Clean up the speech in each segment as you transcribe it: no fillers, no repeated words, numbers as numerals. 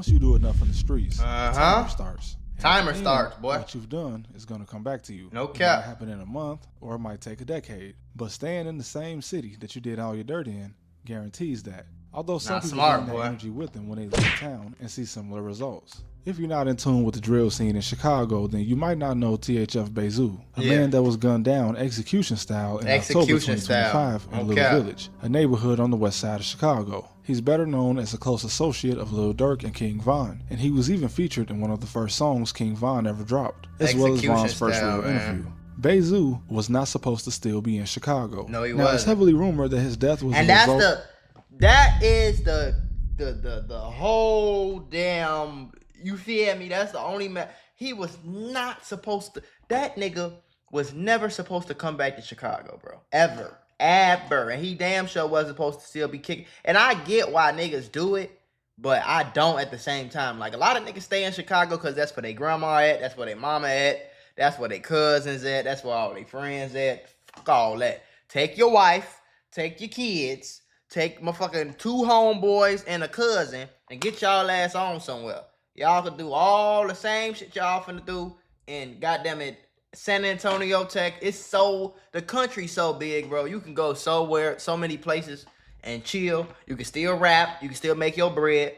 Once you do enough in the streets, the timer starts. Timer starts, boy. What you've done is going to come back to you. No It cap. might happen in a month, or it might take a decade. But staying in the same city that you did all your dirt in guarantees that. Although some Not people smart, bring that boy. energy with them when they leave town and see similar results. If you're not in tune with the drill scene in Chicago, then you might not know THF Zoo, a man that was gunned down execution style in October 2025 in Little Village, a neighborhood on the west side of Chicago. He's better known as a close associate of Lil Durk and King Von, and he was even featured in one of the first songs King Von ever dropped, as well as Von's first real interview. Zoo was not supposed to still be in Chicago. No, he wasn't. Now, it's heavily rumored that his death was that is the whole damn, you feel me? That's the only man. He was not supposed to, that nigga was never supposed to come back to Chicago, bro. Ever. And he damn sure wasn't supposed to still be kicking. And I get why niggas do it, but I don't at the same time. Like, a lot of niggas stay in Chicago because that's where their grandma at, that's where their mama at, that's where their cousins at, that's where all their friends at. Fuck all that. Take your wife, take your kids, take my fucking 2 homeboys and a cousin, and get y'all ass on somewhere. Y'all could do all the same shit y'all finna do in goddamn it San Antonio, Tech. It's so, the country's so big, bro. You can go so many places and chill. You can still rap. You can still make your bread.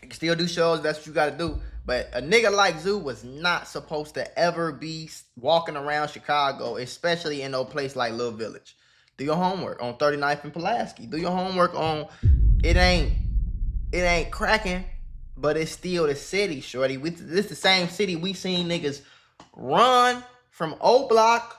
You can still do shows. That's what you gotta do. But a nigga like Zoo was not supposed to ever be walking around Chicago, especially in no place like Little Village. Do your homework on 39th and Pulaski. Do your homework on, it ain't cracking, but it's still the city, shorty. This the same city we seen niggas run from O Block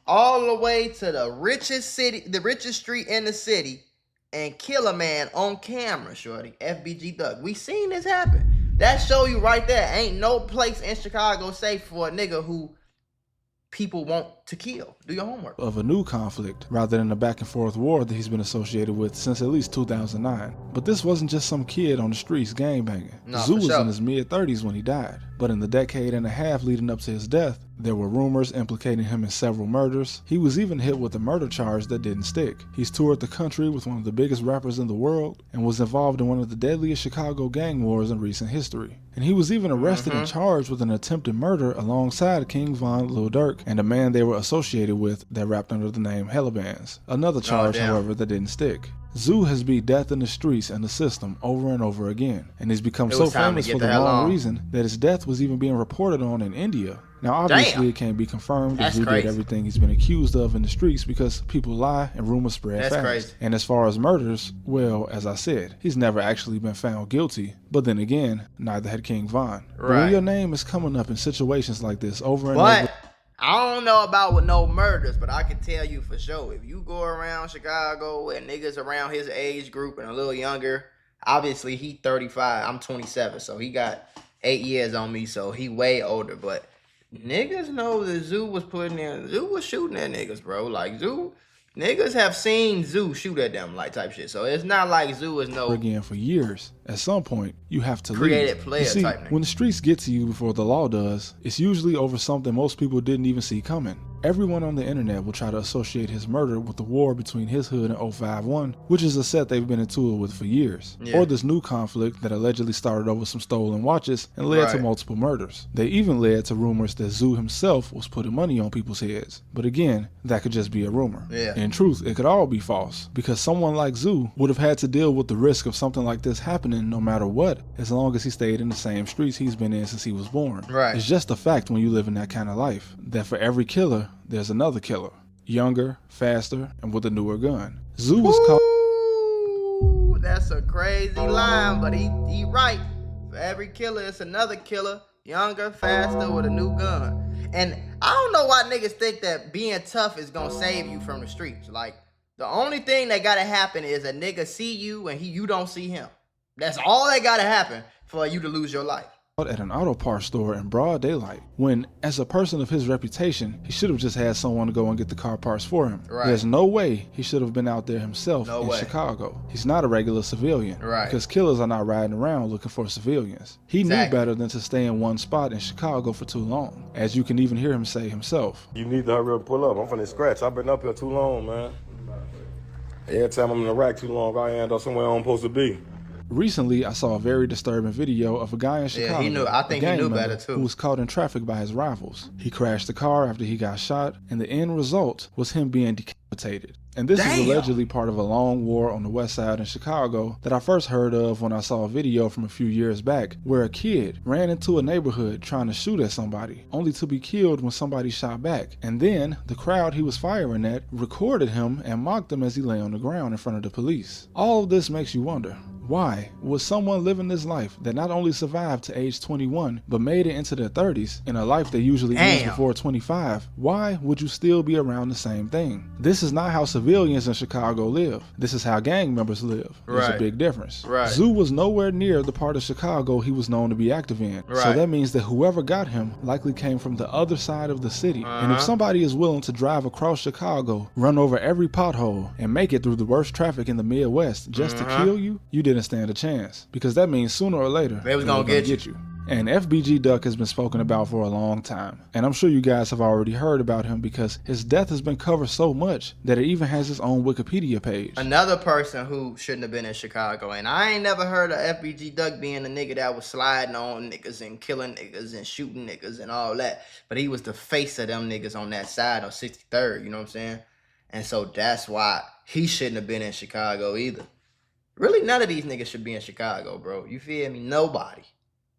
all the way to the richest street in the city and kill a man on camera, shorty. FBG Duck. We seen this happen. That show you right there. Ain't no place in Chicago safe for a nigga who people want to kill. Do your homework. Of a new conflict rather than a back and forth war that he's been associated with since at least 2009. But this wasn't just some kid on the streets gangbanging. Zoo was in his mid-30s when he died. But in the decade and a half leading up to his death, there were rumors implicating him in several murders. He was even hit with a murder charge that didn't stick. He's toured the country with one of the biggest rappers in the world and was involved in one of the deadliest Chicago gang wars in recent history. And he was even arrested and charged with an attempted murder alongside King Von, Lil Durk, and a man they were associated with that rapped under the name Hellabans. Another charge, however, that didn't stick. Zoo has beat death in the streets and the system over and over again, and he's become so famous for the wrong reason that his death was even being reported on in India. Now, obviously, it can't be confirmed that Zoo did everything he's been accused of in the streets because people lie and rumors spread fast. And as far as murders, well, as I said, he's never actually been found guilty. But then again, neither had King Von. But when your name is coming up in situations like this over and over... I don't know about with no murders, but I can tell you for sure, if you go around Chicago and niggas around his age group and a little younger, obviously he 35, I'm 27, so he got 8 years on me, so he way older, but niggas know that Zoo was shooting at niggas, bro. Like, Zoo, niggas have seen Zoo shoot at them, like, type shit. So it's not like Zoo is no... Again, for years, at some point, you have to created leave. player See, type nigga. When the streets get to you before the law does, it's usually over something most people didn't even see coming. Everyone on the internet will try to associate his murder with the war between his hood and 051, which is a set they've been in tour with for years. Or this new conflict that allegedly started over some stolen watches and led to multiple murders. They even led to rumors that Zoo himself was putting money on people's heads. But again, that could just be a rumor. In truth, it could all be false, because someone like Zoo would have had to deal with the risk of something like this happening no matter what, as long as he stayed in the same streets he's been in since he was born. It's just a fact when you live in that kind of life, that for every killer, there's another killer. Younger, faster, and with a newer gun. Zoo was called... That's a crazy line, but he right. For every killer, it's another killer. Younger, faster, with a new gun. And I don't know why niggas think that being tough is gonna save you from the streets. Like, the only thing that gotta happen is a nigga see you and you don't see him. That's all that gotta happen for you to lose your life. At an auto parts store in broad daylight, when, as a person of his reputation, he should have just had someone to go and get the car parts for him. There's no way he should have been out there himself in Chicago. He's not a regular civilian, because killers are not riding around looking for civilians. He knew better than to stay in one spot in Chicago for too long, as you can even hear him say himself. You need to hurry up and pull up. I'm finna scratch. I've been up here too long, man. Every time I'm in the rack too long, I end up somewhere I'm supposed to be. Recently, I saw a very disturbing video of a guy in Chicago. Yeah, he knew. I think he knew better too. Who was caught in traffic by his rivals. He crashed the car after he got shot, and the end result was him being decapitated. And this is allegedly part of a long war on the west side in Chicago that I first heard of when I saw a video from a few years back where a kid ran into a neighborhood trying to shoot at somebody, only to be killed when somebody shot back. And then the crowd he was firing at recorded him and mocked him as he lay on the ground in front of the police. All of this makes you wonder, why would someone living this life that not only survived to age 21 but made it into their 30s in a life that usually ends before 25, why would you still be around the same thing? This is not how civilians in Chicago live. This is how gang members live. There's a big difference. Zoo was nowhere near the part of Chicago he was known to be active in. So that means that whoever got him likely came from the other side of the city. And if somebody is willing to drive across Chicago, run over every pothole, and make it through the worst traffic in the Midwest just to kill you, you didn't stand a chance. Because that means sooner or later, they was gonna get you. And FBG Duck has been spoken about for a long time. And I'm sure you guys have already heard about him because his death has been covered so much that it even has its own Wikipedia page. Another person who shouldn't have been in Chicago, and I ain't never heard of FBG Duck being the nigga that was sliding on niggas and killing niggas and shooting niggas and all that. But he was the face of them niggas on that side on 63rd, you know what I'm saying? And so that's why he shouldn't have been in Chicago either. Really, none of these niggas should be in Chicago, bro. You feel me? Nobody.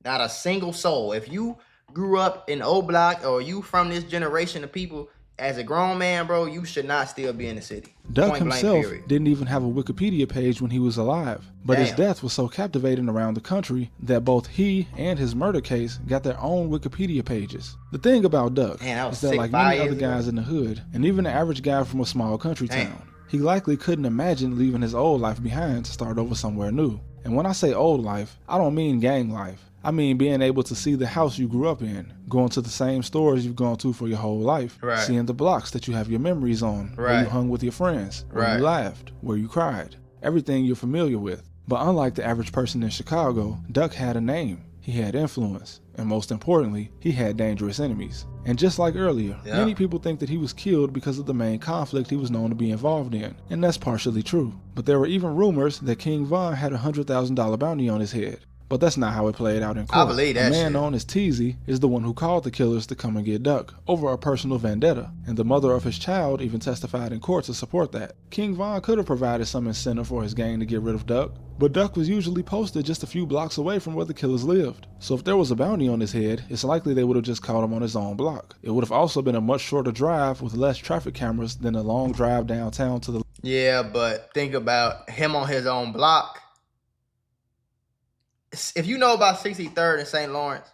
Not a single soul. If you grew up in O Block or you from this generation of people, as a grown man, bro, you should not still be in the city. Duck himself didn't even have a Wikipedia page when he was alive. But his death was so captivating around the country that both he and his murder case got their own Wikipedia pages. The thing about Duck is that like many other guys in the hood, and even the average guy from a small country town, he likely couldn't imagine leaving his old life behind to start over somewhere new. And when I say old life, I don't mean gang life. I mean being able to see the house you grew up in, going to the same stores you've gone to for your whole life, seeing the blocks that you have your memories on, where you hung with your friends, where you laughed, where you cried, everything you're familiar with. But unlike the average person in Chicago, Duck had a name, he had influence, and most importantly, he had dangerous enemies. And just like earlier, many people think that he was killed because of the main conflict he was known to be involved in, and that's partially true. But there were even rumors that King Von had a $100,000 bounty on his head. But that's not how it played out in court. I believe that A man known as Teasy is the one who called the killers to come and get Duck over a personal vendetta, and the mother of his child even testified in court to support that. King Von could have provided some incentive for his gang to get rid of Duck, but Duck was usually posted just a few blocks away from where the killers lived. So if there was a bounty on his head, it's likely they would have just caught him on his own block. It would have also been a much shorter drive with less traffic cameras than a long drive downtown to the... Yeah, but think about him on his own block. If you know about 63rd in St. Lawrence,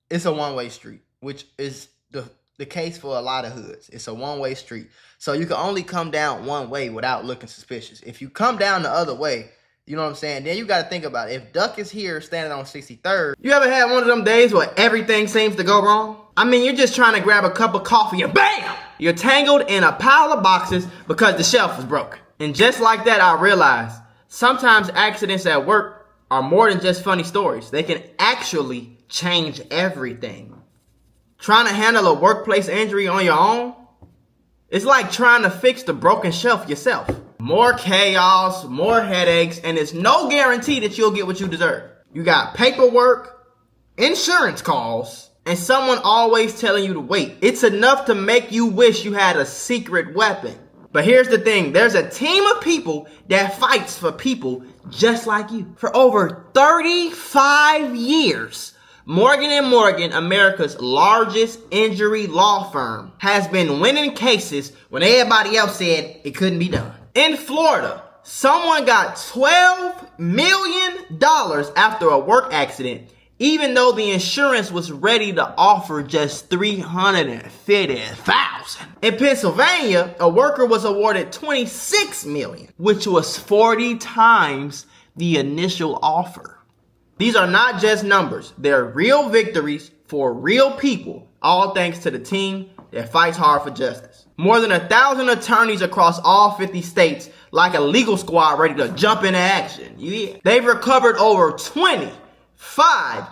it's a one-way street, which is the case for a lot of hoods. It's a one-way street. So you can only come down one way without looking suspicious. If you come down the other way, you know what I'm saying? Then you got to think about it. If Duck is here standing on 63rd, you ever had one of them days where everything seems to go wrong? I mean, you're just trying to grab a cup of coffee and BAM! You're tangled in a pile of boxes because the shelf was broken. And just like that, I realized sometimes accidents at work are more than just funny stories. They can actually change everything. Trying to handle a workplace injury on your own, it's like trying to fix the broken shelf yourself. More chaos, more headaches, and it's no guarantee that you'll get what you deserve. You got paperwork, insurance calls, and someone always telling you to wait. It's enough to make you wish you had a secret weapon. But here's the thing, there's a team of people that fights for people just like you. For over 35 years, Morgan & Morgan, America's largest injury law firm, has been winning cases when everybody else said it couldn't be done. In Florida, someone got $12 million after a work accident, even though the insurance was ready to offer just $350,000. In Pennsylvania, a worker was awarded $26 million, which was 40 times the initial offer. These are not just numbers. They're real victories for real people, all thanks to the team that fights hard for justice. More than 1,000 attorneys across all 50 states, like a legal squad ready to jump into action. Yeah. They've recovered over $25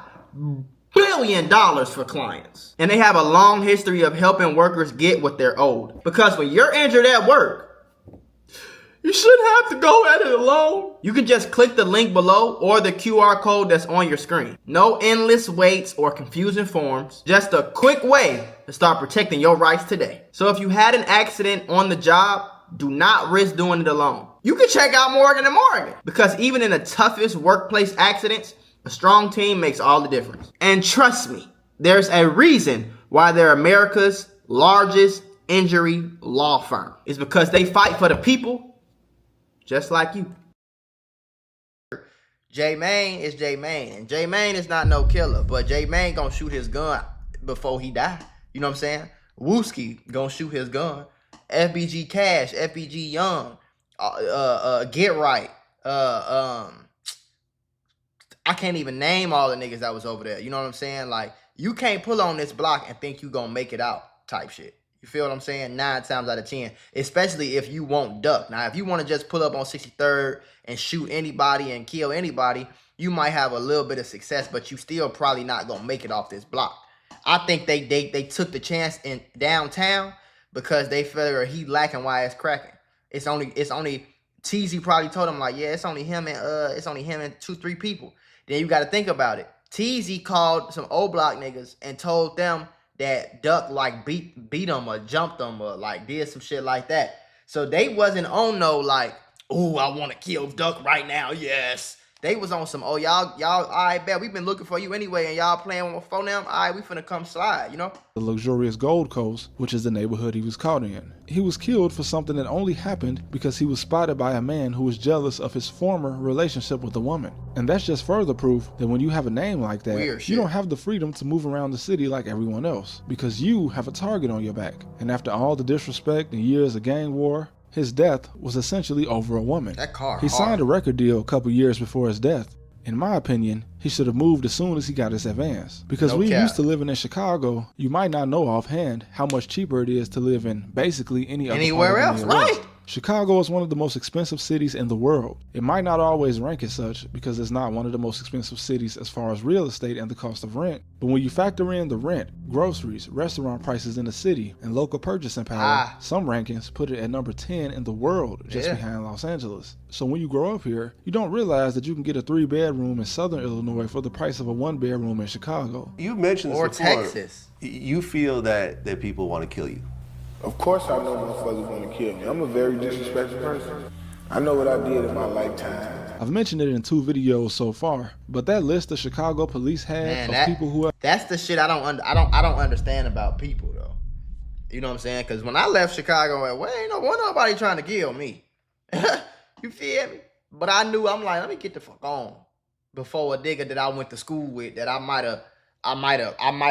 billion for clients. And they have a long history of helping workers get what they're owed. Because when you're injured at work, You shouldn't have to go at it alone. You can just click the link below or the QR code that's on your screen. No endless waits or confusing forms. Just a quick way to start protecting your rights today. So if you had an accident on the job, do not risk doing it alone. You can check out Morgan & Morgan, because even in the toughest workplace accidents, a strong team makes all the difference. And trust me, there's a reason why they're America's largest injury law firm. It's because they fight for the people just like you. J-Mane is J-Mane, and J-Mane is not no killer, but J-Mane gonna shoot his gun before he die. You know what I'm saying? Wooski gonna shoot his gun. FBG Cash, FBG Young, Get Right. I can't even name all the niggas that was over there. You know what I'm saying? Like, you can't pull on this block and think you gonna make it out type shit. You feel what I'm saying? 9 times out of 10, especially if you won't duck. Now, if you want to just pull up on 63rd and shoot anybody and kill anybody, you might have a little bit of success, but you still probably not gonna make it off this block. I think they took the chance in downtown because they figure he lacking while it's cracking. It's only TZ probably told him, like, yeah, it's only him and 2-3 people. Then you got to think about it. TZ called some old block niggas and told them that Duck like beat them or jumped them or like did some shit like that. So they wasn't on no like, oh, I want to kill Duck right now. Yes. They was on some, oh, y'all, all right, bet we've been looking for you anyway, and y'all playing with phone them. All right, we finna come slide, you know? The luxurious Gold Coast, which is the neighborhood he was caught in. He was killed for something that only happened because he was spotted by a man who was jealous of his former relationship with a woman. And that's just further proof that when you have a name like that, you don't have the freedom to move around the city like everyone else, because you have a target on your back. And after all the disrespect and years of gang war, his death was essentially over a woman. He signed a record deal a couple years before his death. In my opinion, he should have moved as soon as he got his advance. Because we used to living in Chicago, you might not know offhand how much cheaper it is to live in basically anywhere else, right? Chicago is one of the most expensive cities in the world. It might not always rank as such because it's not one of the most expensive cities as far as real estate and the cost of rent. But when you factor in the rent, groceries, restaurant prices in the city, and local purchasing power, some rankings put it at number 10 in the world, just behind Los Angeles. So when you grow up here, you don't realize that you can get a 3-bedroom in Southern Illinois for the price of a 1-bedroom in Chicago. You mentioned this before. Texas. You feel that people want to kill you. Of course I know motherfuckers want to kill me. I'm a very disrespectful person. I know what I did in my lifetime. I've mentioned it in 2 videos so far, but that list the Chicago police had of people who that's the shit I don't understand about people though. You know what I'm saying? Because when I left Chicago, ain't nobody trying to kill me. You feel me? But I knew, I'm like, let me get the fuck on before a nigga that I went to school with that I might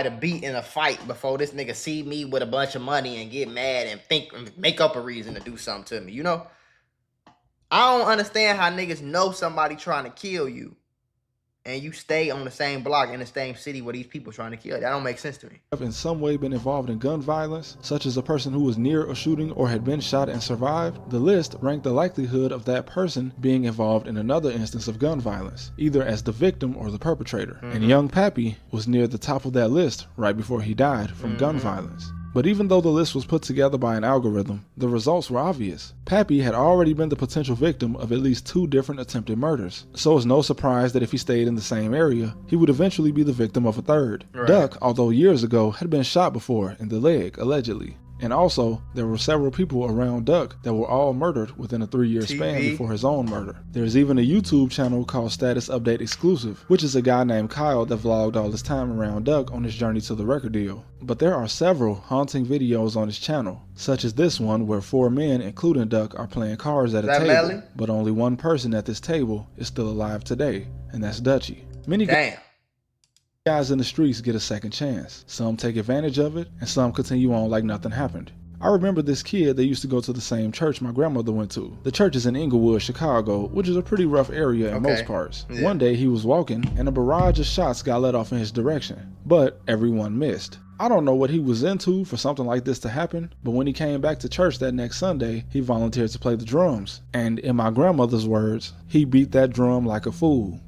have beat in a fight before this nigga see me with a bunch of money and get mad and make up a reason to do something to me, you know? I don't understand how niggas know somebody trying to kill you and you stay on the same block in the same city where these people trying to kill you. That don't make sense to me. Have in some way been involved in gun violence, such as a person who was near a shooting or had been shot and survived, the list ranked the likelihood of that person being involved in another instance of gun violence, either as the victim or the perpetrator. And young Pappy was near the top of that list right before he died from gun violence. But even though the list was put together by an algorithm, the results were obvious. Pappy had already been the potential victim of at least 2 different attempted murders. So it's no surprise that if he stayed in the same area, he would eventually be the victim of a 3rd. Right. Duck, although years ago, had been shot before in the leg, allegedly. And also, there were several people around Duck that were all murdered within a 3-year span before his own murder. There's even a YouTube channel called Status Update Exclusive, which is a guy named Kyle that vlogged all his time around Duck on his journey to the record deal. But there are several haunting videos on his channel, such as this one where 4 men, including Duck, are playing cards at a table, but only one person at this table is still alive today, and that's Dutchie. Guys in the streets get a second chance. Some take advantage of it, and some continue on like nothing happened. I remember this kid that used to go to the same church my grandmother went to. The church is in Inglewood, Chicago, which is a pretty rough area in most parts. Yeah. One day he was walking, and a barrage of shots got let off in his direction, but everyone missed. I don't know what he was into for something like this to happen, but when he came back to church that next Sunday, he volunteered to play the drums. And in my grandmother's words, he beat that drum like a fool.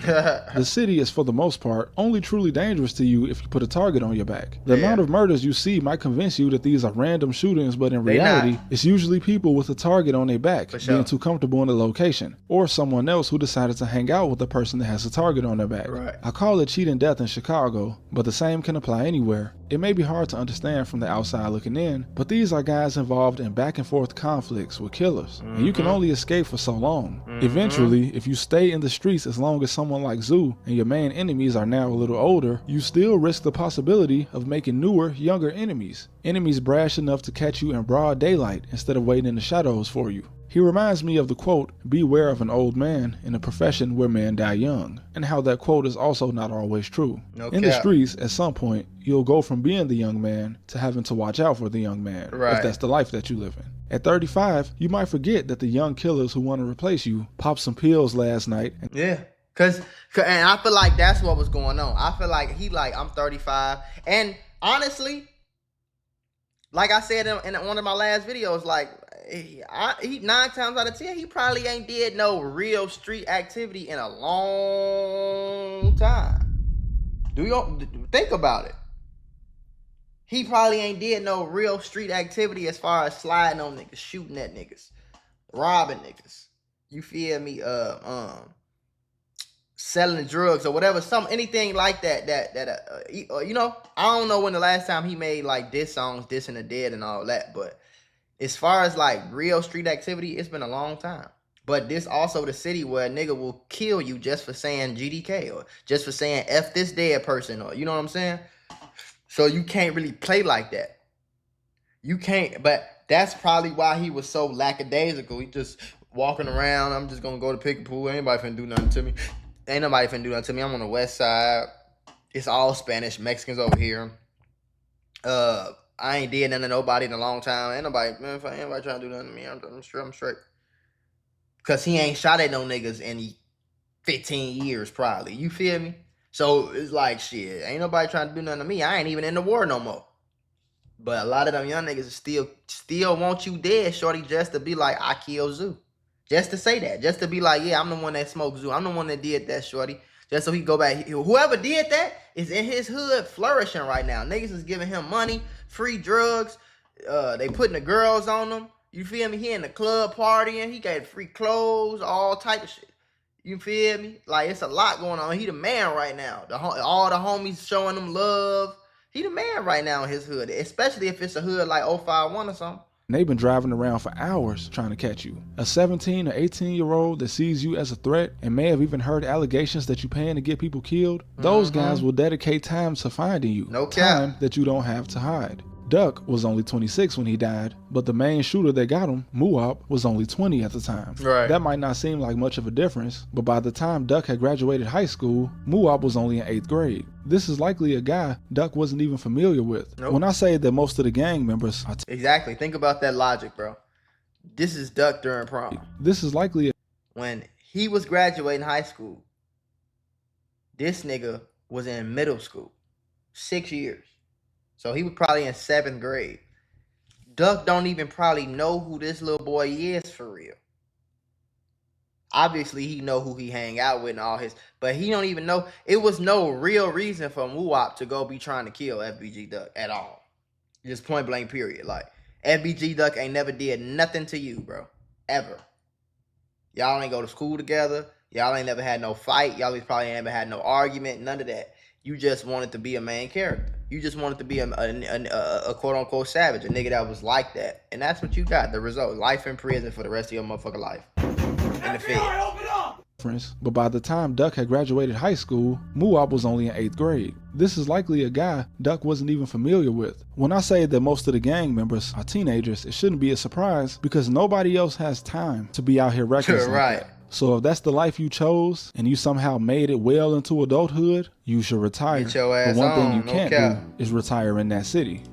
The city is, for the most part, only truly dangerous to you if you put a target on your back. The amount of murders you see might convince you that these are random shootings, but in reality, it's usually people with a target on their back being too comfortable in the location, or someone else who decided to hang out with a person that has a target on their back. I call it cheating death in Chicago, but the same can apply anywhere. It may be hard to understand from the outside looking in, but these are guys involved in back and forth conflicts with killers, and you can only escape for so long. Eventually, if you stay in the streets as long as someone like Zoo and your main enemies are now a little older, you still risk the possibility of making newer, younger enemies. Enemies brash enough to catch you in broad daylight instead of waiting in the shadows for you. He reminds me of the quote, "Beware of an old man in a profession where men die young," and how that quote is also not always true. In the streets, at some point, you'll go from being the young man to having to watch out for the young man, if that's the life that you live in. At 35, you might forget that the young killers who want to replace you popped some pills last night. And I feel like that's what was going on. I feel like I'm 35. And honestly, like I said in one of my last videos, like, he 9 times out of 10, he probably ain't did no real street activity in a long time. Do you think about it? He probably ain't did no real street activity as far as sliding on niggas, shooting at niggas, robbing niggas. You feel me? Selling drugs or whatever, anything like that. You know, I don't know when the last time he made like diss songs, dissing the dead and all that, but as far as like real street activity, it's been a long time. But this also the city where a nigga will kill you just for saying GDK or just for saying F this dead person, or you know what I'm saying? So you can't really play like that. You can't, but that's probably why he was so lackadaisical. He just walking around, I'm just gonna go to pick a pool. Ain't nobody finna do nothing to me. Ain't nobody finna do nothing to me. I'm on the west side. It's all Spanish, Mexicans over here. I ain't did nothing to nobody in a long time. Ain't nobody trying to do nothing to me. I'm straight. Cause he ain't shot at no niggas in 15 years probably. You feel me? So it's like, shit, ain't nobody trying to do nothing to me. I ain't even in the war no more. But a lot of them young niggas still want you dead, shorty, just to be like, I kill Zoo. Just to say that. Just to be like, yeah, I'm the one that smoked Zoo. I'm the one that did that, shorty. Just so he go back. Whoever did that is in his hood flourishing right now. Niggas is giving him money, free drugs. They putting the girls on him. You feel me? He in the club partying. He got free clothes, all type of shit. You feel me? Like, it's a lot going on. He the man right now. All the homies showing him love. He the man right now in his hood, especially if it's a hood like 051 or something. They've been driving around for hours trying to catch you. A 17 or 18-year-old that sees you as a threat and may have even heard allegations that you're paying to get people killed, those guys will dedicate time to finding you. No cap. Time that you don't have to hide. Duck was only 26 when he died, but the main shooter that got him, Mula, was only 20 at the time. Right. That might not seem like much of a difference, but by the time Duck had graduated high school, Mula was only in 8th grade. This is likely a guy Duck wasn't even familiar with. Nope. When I say that most of the gang members are exactly. Think about that logic, bro. This is Duck during prom. This is likely when he was graduating high school, this nigga was in middle school. 6 years. So he was probably in 7th grade. Duck don't even probably know who this little boy is for real. Obviously, he know who he hang out with and all his, but he don't even know. It was no real reason for Muwop to go be trying to kill FBG Duck at all. Just point blank period. Like, FBG Duck ain't never did nothing to you, bro. Ever. Y'all ain't go to school together. Y'all ain't never had no fight. Y'all probably ain't never had no argument. None of that. You just wanted to be a main character. You just wanted to be a quote-unquote savage, a nigga that was like that. And that's what you got, the result. Life in prison for the rest of your motherfucking life. In the Fed. But by the time Duck had graduated high school, Muwop was only in 8th grade. This is likely a guy Duck wasn't even familiar with. When I say that most of the gang members are teenagers, it shouldn't be a surprise because nobody else has time to be out here reckless like that. So if that's the life you chose and you somehow made it well into adulthood, you should retire. Get your ass but one thing you no can't cap. do is retire in that city.